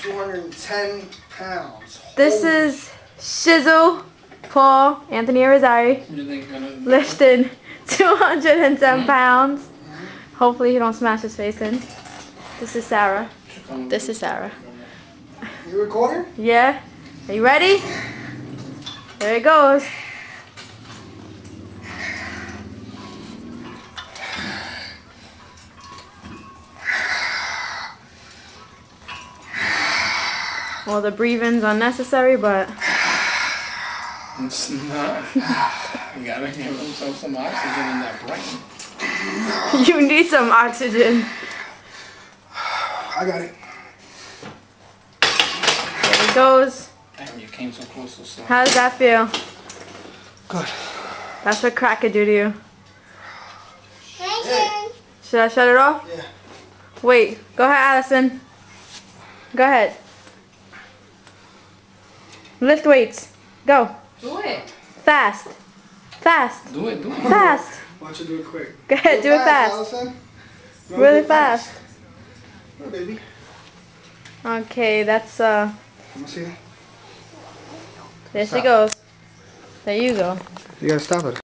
210 pounds. This is Shizzle, Paul, Anthony Rosario, lifting 210 pounds. Hopefully he don't smash his face in. This is Sarah. This is Sarah. You recording? Yeah. Are you ready? There it goes. Well, the breathing's unnecessary, but it's not. You gotta give himself some oxygen in that brain. you need some oxygen. I got it. There it goes. Damn, you came so close to slow. How does that feel? Good. That's what crack could do to you. Hey. Should I shut it off? Yeah. Wait. Go ahead, Allison. Go ahead. Lift weights. Go. Do it. Fast. Fast. Do it. Fast. Why don't you do it quick? Go ahead. Do it fast. Allison. Really fast. Oh, baby. Okay, that's Let me see. there she goes. There you go. You gotta stop it.